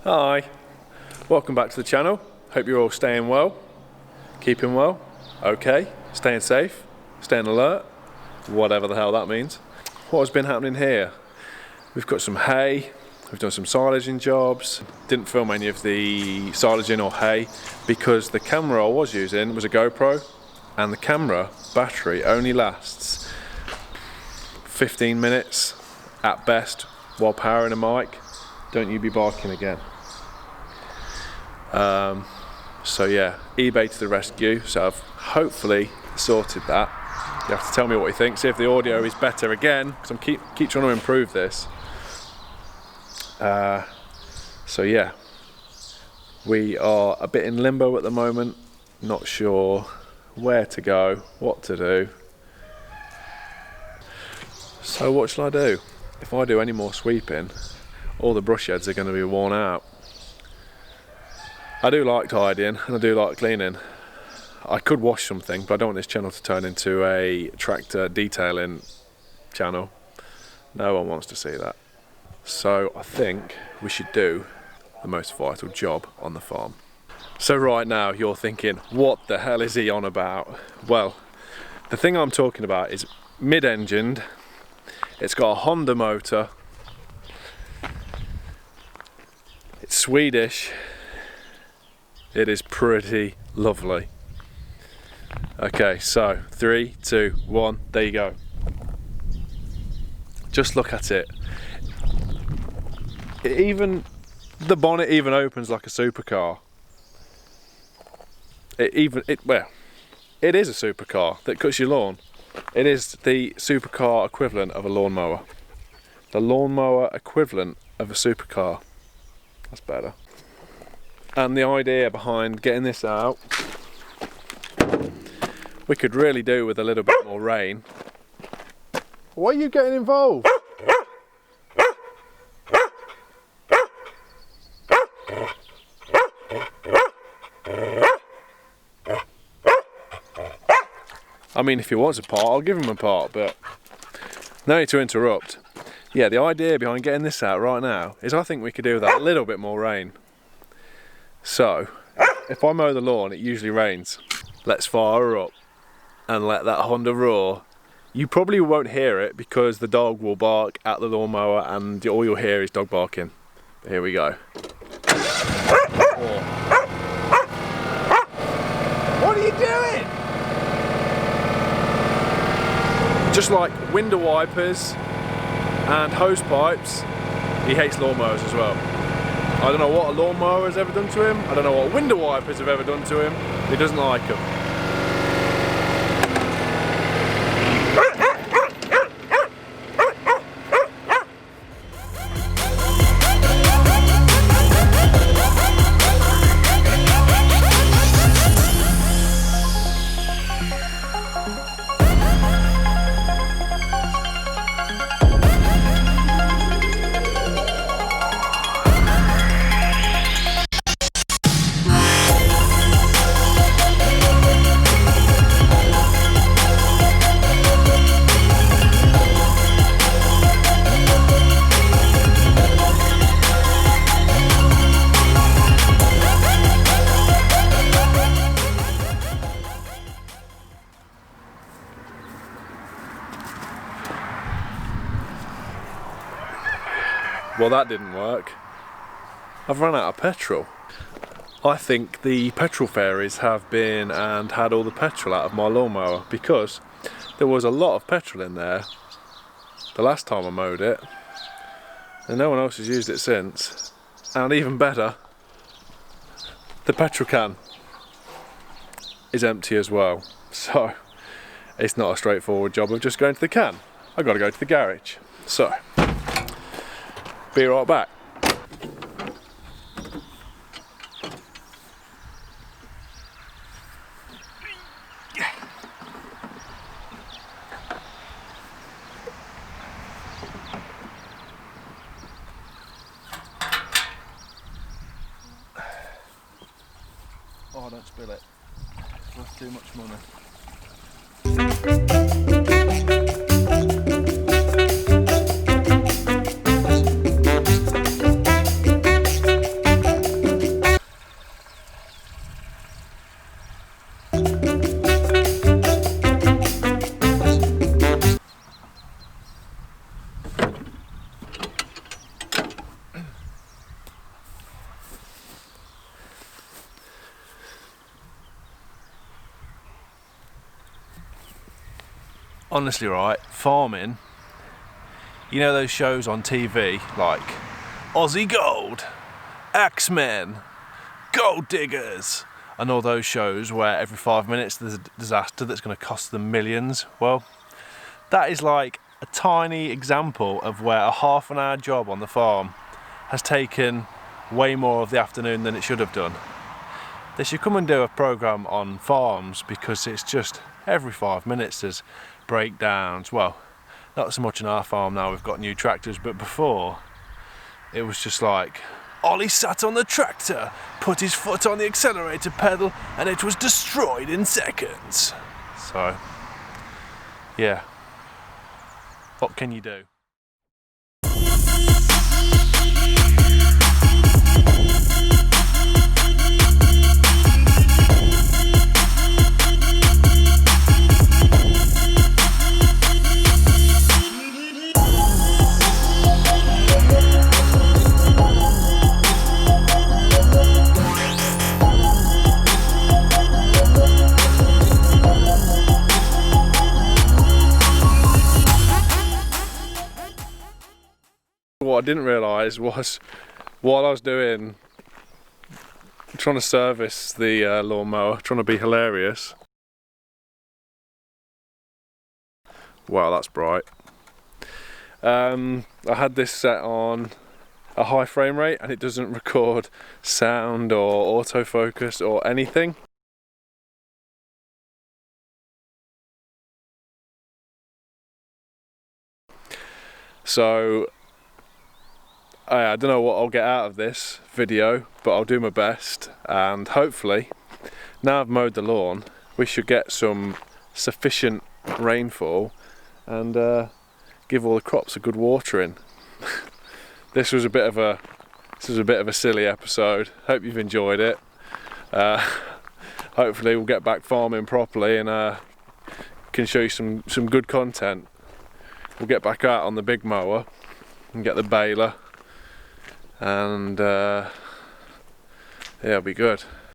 Hi, welcome back to the channel. Hope you're all staying well, keeping well, okay, staying safe, staying alert, whatever the hell that means. What has been happening here? We've got some hay, we've done some silaging jobs. Didn't film any of the silaging or hay because the camera I was using was a GoPro and the camera battery only lasts 15 minutes at best while powering a mic. Don't you be barking again. So yeah, eBay to the rescue. So I've hopefully sorted that. You have to tell me what you think, see if the audio is better again, because I'm keep trying to improve this. So yeah, we are a bit in limbo at the moment, not sure where to go, what to do. So what shall I do? If I do any more sweeping, all the brush heads are going to be worn out. I do like tidying and I do like cleaning. I could wash something, but I don't want this channel to turn into a tractor detailing channel. No one wants to see that. So I think we should do the most vital job on the farm. So right now you're thinking, what the hell is he on about? Well, the thing I'm talking about is mid-engined. It's got a Honda motor. It's Swedish. It is pretty lovely. Okay, so 3, 2, 1, there you go. Just look at it. The bonnet even opens like a supercar. It is a supercar that cuts your lawn. It is the supercar equivalent of a lawnmower. The lawnmower equivalent of a supercar. That's better. And the idea behind getting this out, we could really do with a little bit more rain. Why are you getting involved? I mean, if he wants a part, I'll give him a part, but no need to interrupt. Yeah, the idea behind getting this out right now is I think we could do with that a little bit more rain. So, if I mow the lawn, it usually rains. Let's fire her up and let that Honda roar. You probably won't hear it because the dog will bark at the lawnmower and all you'll hear is dog barking. But here we go. What are you doing? Just like window wipers and hose pipes, he hates lawnmowers as well. I don't know what a lawnmower has ever done to him. I don't know what window wipers have ever done to him. He doesn't like them. Well, that didn't work. I've run out of petrol. I think the petrol fairies have been and had all the petrol out of my lawnmower because there was a lot of petrol in there the last time I mowed it and no one else has used it since. And even better, the petrol can is empty as well. So it's not a straightforward job of just going to the can. I've got to go to the garage. So be right back. Oh, don't spill it. That's too much money. Honestly, right, farming, you know those shows on TV like Aussie Gold, Axemen, Gold Diggers, and all those shows where every 5 minutes there's a disaster that's going to cost them millions? Well, that is like a tiny example of where a half-an-hour job on the farm has taken way more of the afternoon than it should have done. They should come and do a programme on farms, because it's just every 5 minutes there's breakdowns. Well, not so much on our farm now, we've got new tractors, but before it was just like, Ollie sat on the tractor, put his foot on the accelerator pedal, and it was destroyed in seconds. So, yeah, what can you do? What I didn't realise was, while I was trying to service the lawnmower, trying to be hilarious. Wow, that's bright. I had this set on a high frame rate and it doesn't record sound or autofocus or anything. So I don't know what I'll get out of this video, but I'll do my best, and hopefully, now I've mowed the lawn, we should get some sufficient rainfall and give all the crops a good watering. This was a bit of a silly episode. Hope you've enjoyed it. Hopefully we'll get back farming properly and can show you some good content. We'll get back out on the big mower and get the baler, and yeah, it'll be good.